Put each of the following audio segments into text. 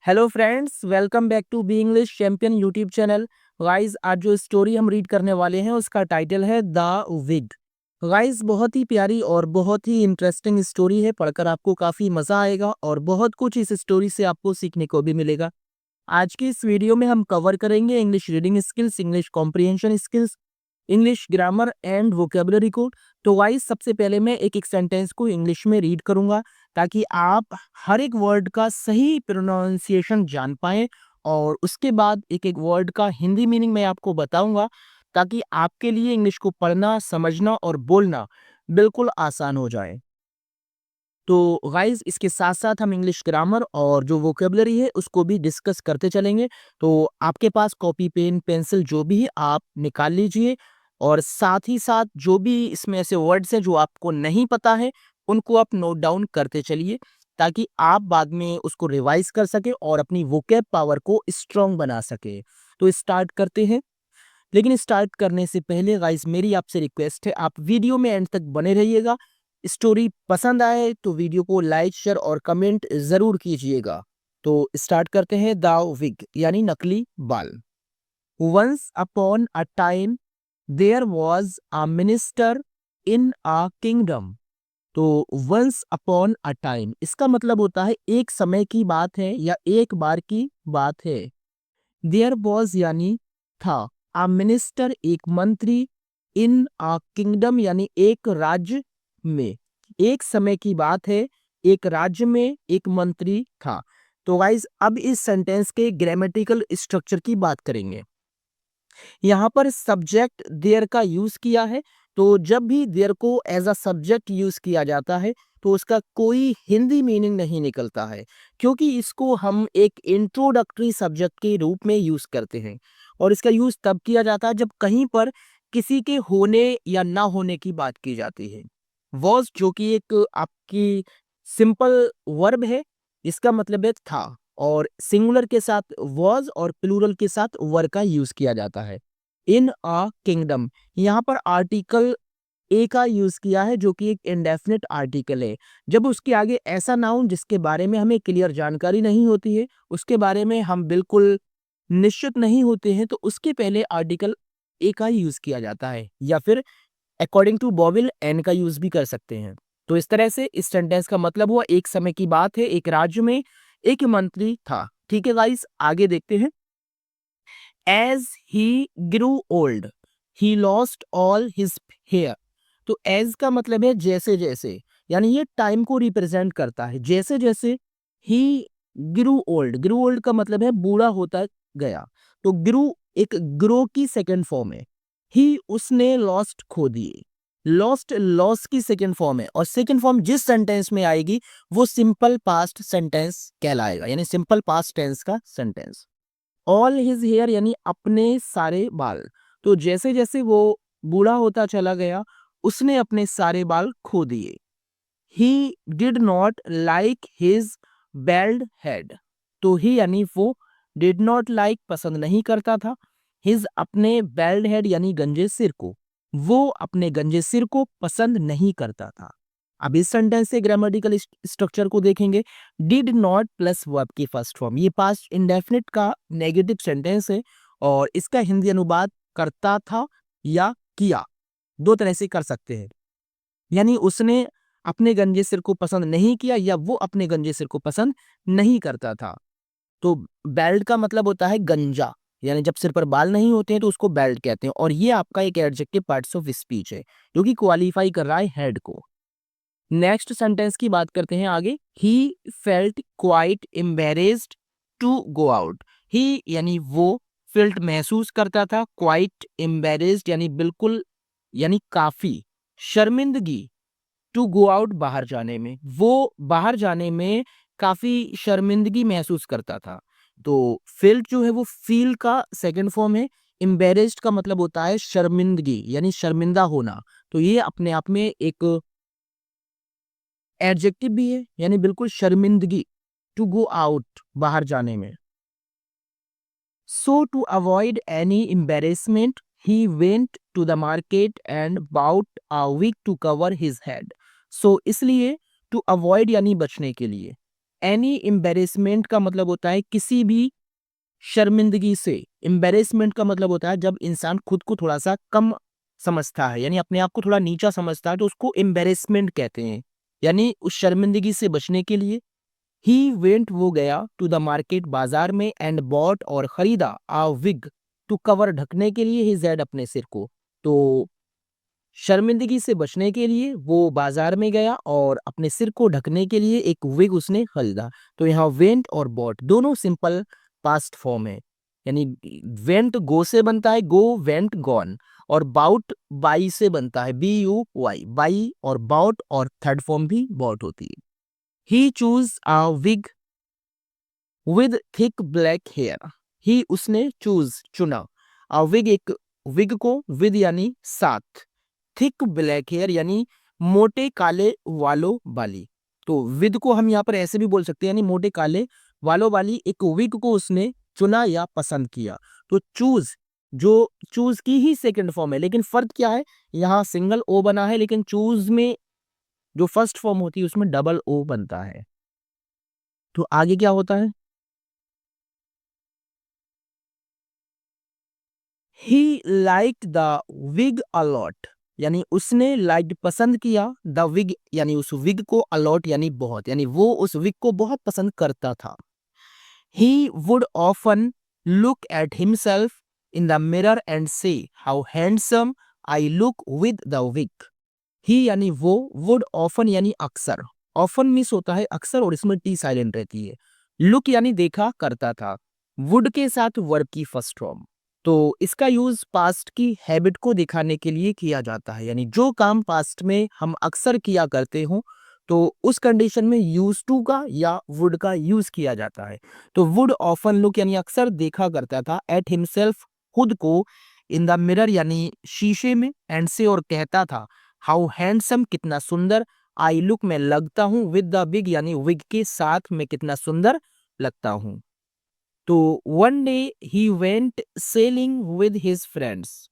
Hello friends, welcome back to Be English Champion YouTube channel. Guys, आज जो story हम read करने वाले हैं उसका टाइटल है द विग। गाइस, बहुत ही प्यारी और बहुत ही इंटरेस्टिंग स्टोरी है। पढ़कर आपको काफ़ी मज़ा आएगा और बहुत कुछ इस स्टोरी से आपको सीखने को भी मिलेगा। आज की इस वीडियो में हम कवर करेंगे English reading skills, English comprehension skills, English grammar and vocabulary को। तो गाइस, सबसे पहले मैं एक एक सेंटेंस को इंग्लिश में रीड करूंगा ताकि आप हर एक वर्ड का सही प्रोनाउंसिएशन जान पाएं, और उसके बाद एक एक वर्ड का हिंदी मीनिंग मैं आपको बताऊंगा ताकि आपके लिए इंग्लिश को पढ़ना, समझना और बोलना बिल्कुल आसान हो जाए। तो गाइस, इसके साथ साथ हम इंग्लिश ग्रामर और जो वोकेबलरी है उसको भी डिस्कस करते चलेंगे। तो आपके पास कॉपी, पेन, पेंसिल जो भी है आप निकाल लीजिए, और साथ ही साथ जो भी इसमें ऐसे वर्ड्स हैं जो आपको नहीं पता है उनको आप नोट डाउन करते चलिए ताकि आप बाद में उसको रिवाइज कर सके और अपनी वोकेब पावर को स्ट्रांग बना सके। तो स्टार्ट करते हैं। लेकिन स्टार्ट करने से पहले गाइस, मेरी आपसे रिक्वेस्ट है, आप वीडियो में एंड तक बने रहिएगा। स्टोरी पसंद आए तो वीडियो को लाइक, शेयर और कमेंट जरूर कीजिएगा। तो स्टार्ट करते हैं। द विग यानी नकली बाल। Once upon a time there was a minister in a kingdom. तो वंस अपॉन अ टाइम इसका मतलब होता है एक समय की बात है या एक बार की बात है। देयर वॉज यानी था, अ मिनिस्टर एक मंत्री, इन अ किंगडम यानी एक राज्य में। एक समय की बात है, एक राज्य में एक मंत्री था। तो गाइज, अब इस सेंटेंस के ग्रामेटिकल स्ट्रक्चर की बात करेंगे। यहाँ पर सब्जेक्ट देयर का यूज किया है। तो जब भी देयर को एज अ सब्जेक्ट यूज किया जाता है तो उसका कोई हिंदी मीनिंग नहीं निकलता है, क्योंकि इसको हम एक इंट्रोडक्टरी सब्जेक्ट के रूप में यूज करते हैं। और इसका यूज तब किया जाता है जब कहीं पर किसी के होने या ना होने की बात की जाती है। वॉज जो कि एक आपकी सिंपल वर्ब है, इसका मतलब है था, और सिंगुलर के साथ वॉज और प्लूरल के साथ वर का यूज किया जाता है। इन अ किंगडम, यहाँ पर आर्टिकल ए का यूज किया है जो कि एक इंडेफिनिट आर्टिकल है। जब उसके आगे ऐसा नाउन जिसके बारे में हमें क्लियर जानकारी नहीं होती है, उसके बारे में हम बिल्कुल निश्चित नहीं होते हैं, तो उसके पहले आर्टिकल ए का यूज किया जाता है, या फिर अकॉर्डिंग टू बॉबिल एन का यूज भी कर सकते हैं। तो इस तरह से इस सेंटेंस का मतलब हुआ एक समय की बात है, एक राज्य में एक मंत्री था। ठीक है गाइस, आगे देखते हैं। As he grew old he lost all his hair. तो एज का मतलब है जैसे जैसे, यानी ये टाइम को रिप्रेजेंट करता है। जैसे जैसे ही ग्रू ओल्ड, ग्रू ओल्ड का मतलब है बूढ़ा होता गया। तो ग्रू एक ग्रो की सेकंड फॉर्म है। ही उसने लॉस्ट खो दिए। लॉस्ट लॉस की सेकंड फॉर्म है, और सेकंड फॉर्म जिस सेंटेंस में आएगी वो सिंपल पास्ट सेंटेंस कहलाएगा, यानी सिंपल पास्ट टेंस का सेंटेंस। ऑल हिज हेयर यानी अपने सारे बाल। तो जैसे जैसे वो बूढ़ा होता चला गया उसने अपने सारे बाल खो दिए। He did not like his bald head. तो ही यानी वो, डिड नॉट लाइक पसंद नहीं करता था, हिज अपने बेल्ड हेड यानी गंजे सिर को, वो अपने गंजे सिर को पसंद नहीं करता था। अब इस सेंटेंस से ग्रामेटिकल स्ट्रक्चर को देखेंगे। डिड नॉट प्लस वर्ब की फर्स्ट फॉर्म, ये पास्ट इंडेफिनिट का नेगेटिव सेंटेंस है, और इसका हिंदी अनुवाद करता था या किया, दो तरह से कर सकते हैं। यानी उसने अपने गंजे सिर को पसंद नहीं किया, या वो अपने गंजे सिर को पसंद नहीं करता था। तो बेल्ट का मतलब होता है गंजा, यानी जब सिर पर बाल नहीं होते हैं तो उसको बेल्ट कहते हैं, और ये आपका एक एडजेक्टिव पार्ट्स ऑफ स्पीच है जो कि क्वालिफाई कर रहा है हेड को। नेक्स्ट सेंटेंस की बात करते हैं आगे। He felt quite embarrassed to go out. He यानी वो, फेल्ट महसूस करता था, क्वाइट एम्बेरेस्ड यानी बिल्कुल, यानी काफी, शर्मिंदगी, टू गो आउट बाहर जाने में, वो बाहर जाने में काफी शर्मिंदगी महसूस करता था। तो फेल्ट जो है वो फील का सेकंड फॉर्म है। एम्बेरेस्ड का मतलब होता है शर्मिंदगी यानी शर्मिंदा होना। तो ये अपने आप में एक एडजेक्टिव भी है, यानी बिल्कुल शर्मिंदगी, टू गो आउट बाहर जाने में। So to avoid any embarrassment he went to the market and bought a wig to cover his head. So इसलिए, टू अवॉइड यानी बचने के लिए, एनी एम्बेरेसमेंट का मतलब होता है किसी भी शर्मिंदगी से। एम्बेरेसमेंट का मतलब होता है जब इंसान खुद को थोड़ा सा कम समझता है, यानी अपने आप को थोड़ा नीचा समझता है, तो उसको एम्बेरेसमेंट कहते हैं। यानी उस शर्मिंदगी से बचने के लिए ही वेंट, वो गया टू द मार्केट, बाजार में, एंड बॉट, और खरीदा, आ विग, टू कवर, ढकने के लिए, हिज हेड, अपने सिर को। तो शर्मिंदगी से बचने के लिए वो बाजार में गया और अपने सिर को ढकने के लिए एक विग उसने खरीदा। तो यहाँ वेंट और बॉट दोनों सिंपल पास्ट फॉर्म है। यानी वेंट गो से बनता है, गो, वेंट, गॉन, और बाउट बाई से बनता है, बी यू वाई, बाई, और बाउट, और थर्ड फॉर्म भी बॉट होती है। He chose a wig with thick black hair. He, उसने, चूज, चुना, अ विग, एक विग को, विद यानी साथ, थिक ब्लैक हेयर यानी मोटे काले वालों वाली। तो विद को हम यहाँ पर ऐसे भी बोल सकते हैं, यानी मोटे काले वालों वाली एक विग को उसने चुना या पसंद किया। तो चूज, जो चूज की ही सेकंड फॉर्म है, लेकिन फर्क क्या है, यहाँ सिंगल ओ बना है, लेकिन चूज में जो फर्स्ट फॉर्म होती है उसमें डबल ओ बनता है। तो आगे क्या होता है, he liked the wig a lot, यानी उसने लाइक्ड, पसंद किया, द विग यानी उस विग को, अलॉट यानी बहुत, यानी वो उस विग को बहुत पसंद करता था। He would often look at himself in the mirror and say how handsome I look with the wig. He यानी वो, वुड ऑफन यानी अक्सर, ऑफन मिस होता है अक्सर, और इसमें टी साइलेंट रहती है। लुक यानी देखा करता था, वुड के साथ वर्ब की फर्स्ट फॉर्म। तो इसका यूज पास्ट की हैबिट को दिखाने के लिए किया जाता है, यानी जो काम पास्ट में हम अक्सर किया करते हो, तो उस कंडीशन में यूज टू का या वुड का यूज किया जाता है। तो वुड ऑफन लुक यानी अक्सर देखा करता था, एट हिमसेल्फ, खुद को, इन द मिरर यानी शीशे में, एंड से, और कहता था, हाउ हैंडसम कितना सुंदर, आई लुक मैं लगता हूँ, विद द बिग यानी विग के साथ मैं कितना सुंदर लगता हूँ। तो one day he went selling with his friends.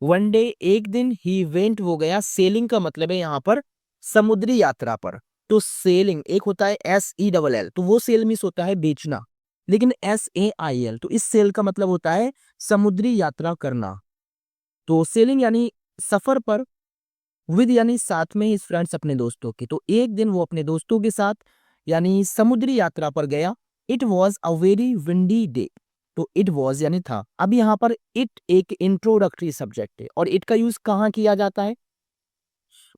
One day एक दिन, ही वेंट वो गया, सेलिंग का मतलब है यहाँ पर समुद्री यात्रा पर। तो सेलिंग एक होता है SELL, तो वो सेल मिस होता है बेचना, लेकिन SAIL, तो इस सेल का मतलब होता है समुद्री यात्रा करना। तो सेलिंग यानी सफर पर, विद यानी साथ में, हिज फ्रेंड्स अपने दोस्तों के। तो एक दिन वो अपने दोस्तों के साथ यानी समुद्री यात्रा पर गया। It was a very windy day. तो इट वॉज यानी था। अब यहाँ पर इट एक इंट्रोडक्टरी सब्जेक्ट है, और इट का यूज कहाँ किया जाता है,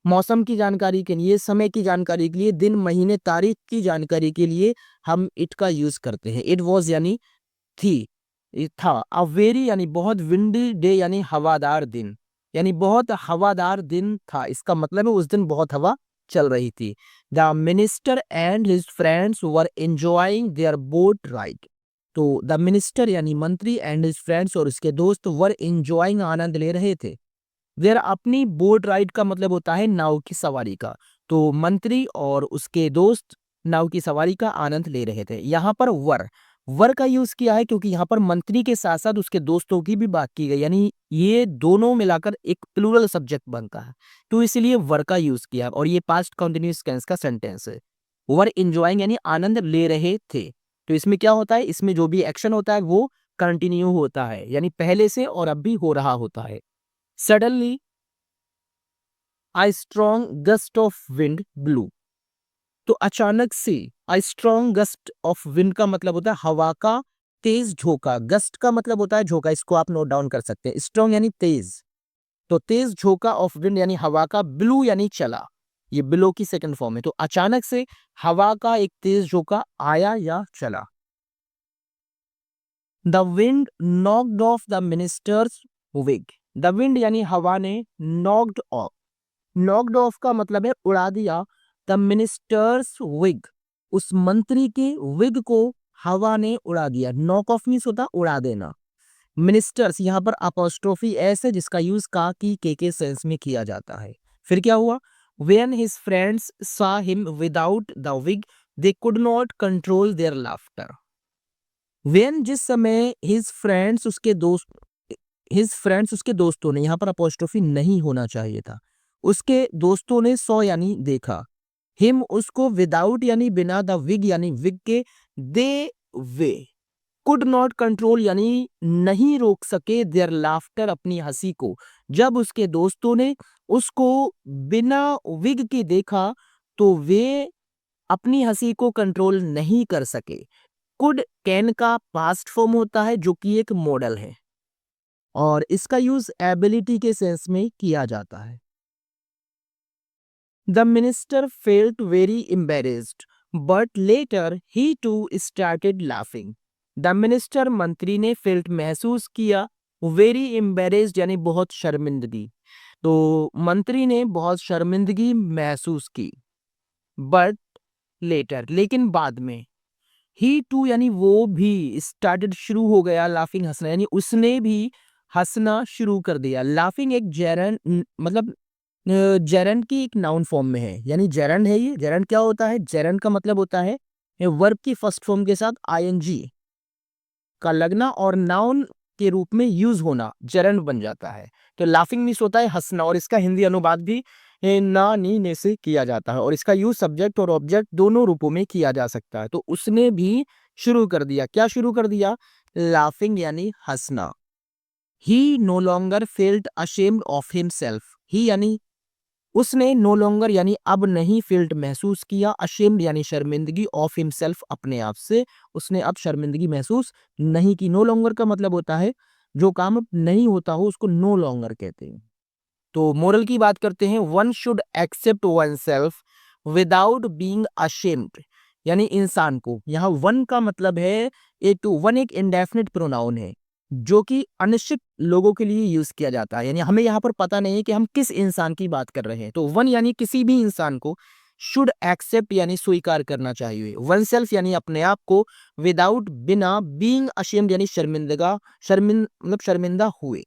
मौसम की जानकारी के लिए, समय की जानकारी के लिए, दिन, महीने, तारीख की जानकारी के लिए हम इट का यूज करते हैं। इट वॉज यानी थी, ये था, अ वेरी यानी बहुत, विंडी डे यानी हवादार दिन, यानी बहुत हवादार दिन था। इसका मतलब है उस दिन बहुत हवा चल रही थी। The minister and his friends were enjoying their boat ride. तो द मिनिस्टर यानी मंत्री, एंड हिज फ्रेंड्स और उसके दोस्त, वर एंजॉयिंग आनंद ले रहे थे, देयर अपनी बोट राइड का मतलब होता है नाव की सवारी का। तो मंत्री और उसके दोस्त नाव की सवारी का आनंद ले रहे थे। यहाँ पर वर, वर का यूज किया है क्योंकि यहाँ पर मंत्री के साथ साथ उसके दोस्तों की भी बात की गई, यानी ये दोनों मिलाकर एक प्लूरल सब्जेक्ट बनता है, तो इसलिए वर का यूज किया, और ये पास्ट कंटिन्यूअस टेंस का सेंटेंस है। वर एंजॉयिंग यानी आनंद ले रहे थे। तो इसमें क्या होता है, इसमें जो भी एक्शन होता है वो कंटिन्यू होता है, यानी पहले से और अब भी हो रहा होता है। Suddenly I strong gust of wind blue. तो अचानक से, आई स्ट्रॉन्ग गस्ट ऑफ विंड का मतलब होता है हवा का तेज झोंका, गस्ट का मतलब होता है झोंका, इसको आप नोट डाउन कर सकते हैं। स्ट्रॉन्ग यानी तेज, तो तेज झोंका ऑफ विंड यानी हवा का, ब्लू यानी चला, ये ब्लो की सेकंड फॉर्म है। तो अचानक से हवा का एक तेज झोंका आया या चला। The wind knocked off the minister's wig. The wind यानी हवा ने, नॉक्ड ऑफ, नॉक्ड ऑफ का मतलब है उड़ा दिया, द मिनिस्टर्स विग, उस मंत्री के विग को हवा ने उड़ा दिया। नॉक ऑफ मीन्स होता उड़ा देना। मिनिस्टर्स यहाँ पर अपोस्ट्रोफी एस है, जिसका यूज का की के सेंस में किया जाता है। फिर क्या हुआ, when his friends saw him without the wig they could not control their laughter. When जिस समय, हिज फ्रेंड्स उसके दोस्त, हिज फ्रेंड्स उसके दोस्तों ने, यहाँ पर अपोस्ट्रोफी नहीं होना चाहिए था, उसके दोस्तों ने, सॉ यानी देखा, हिम उसको, विदाउट यानी बिना, द विग यानी विग के, दे वे कुड नॉट कंट्रोल यानी नहीं रोक सके, देयर लाफ्टर अपनी हंसी को। जब उसके दोस्तों ने उसको बिना विग के देखा तो वे अपनी हंसी को कंट्रोल नहीं कर सके। कुड कैन का पास्ट फॉर्म होता है जो कि एक मॉडल है और इसका यूज एबिलिटी के सेंस में किया जाता है। The minister felt very embarrassed but later he too started laughing. The minister मंत्री ने फेल्ट महसूस किया, वेरी एम्बेरेस्ड यानी बहुत शर्मिंदगी, तो मंत्री ने बहुत शर्मिंदगी महसूस की। बट लेटर लेकिन बाद में, ही टू यानी वो भी, स्टार्टेड शुरू हो गया, लाफिंग हंसना यानी उसने भी हंसना शुरू कर दिया। लाफिंग एक मतलब जेरंड की एक नाउन फॉर्म में है, यानी जेरंड है ये। जेरंड क्या होता है? जेरंड का मतलब होता है वर्ब की फर्स्ट फॉर्म के साथ आईएनजी का लगना और नाउन के रूप में यूज होना, जेरंड बन जाता है। तो लाफिंग मीन्स होता है हंसना और इसका हिंदी अनुवाद भी ना नी ने से किया जाता है और इसका यूज सब्जेक्ट और ऑब्जेक्ट दोनों रूपों में किया जा सकता है। तो उसने भी शुरू कर दिया, क्या शुरू कर दिया? लाफिंग यानी हंसना। He no longer felt ashamed of himself. He यानी उसने नो लॉन्गर यानी अब नहीं फेल्ट महसूस किया, अशेम्ड यानी शर्मिंदगी, ऑफ हिमसेल्फ अपने आप से, उसने अब शर्मिंदगी महसूस नहीं की। नो लॉन्गर का मतलब होता है जो काम अब नहीं होता हो उसको नो लॉन्गर कहते हैं। तो मोरल की बात करते हैं, one should except one self without being ashamed, यानी इंसान को, यहाँ वन का मतलब है एक, तो वन एक इंडेफिनिट प्रोनाउन है जो कि अनिश्चित लोगों के लिए यूज किया जाता है, यानी हमें यहाँ पर पता नहीं है कि हम किस इंसान की बात कर रहे हैं। तो वन यानी किसी भी इंसान को, शुड एक्सेप्ट यानी स्वीकार करना चाहिए, वन सेल्फ यानी अपने आप को, विदाउट बिना, बीइंग अशेम्ड यानी मतलब शर्मिंदा हुए,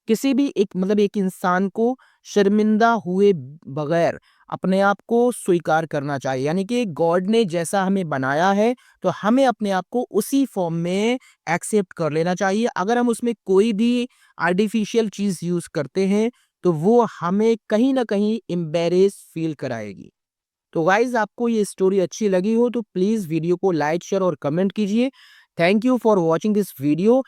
किसी भी एक मतलब एक इंसान को शर्मिंदा हुए बगैर अपने आप को स्वीकार करना चाहिए। यानी कि गॉड ने जैसा हमें बनाया है तो हमें अपने आप को उसी फॉर्म में एक्सेप्ट कर लेना चाहिए। अगर हम उसमें कोई भी आर्टिफिशियल चीज यूज करते हैं तो वो हमें कहीं ना कहीं एम्बेरेस फील कराएगी। तो गाइज आपको ये स्टोरी अच्छी लगी हो तो प्लीज वीडियो को लाइक शेयर और कमेंट कीजिए। Thank you for watching this video.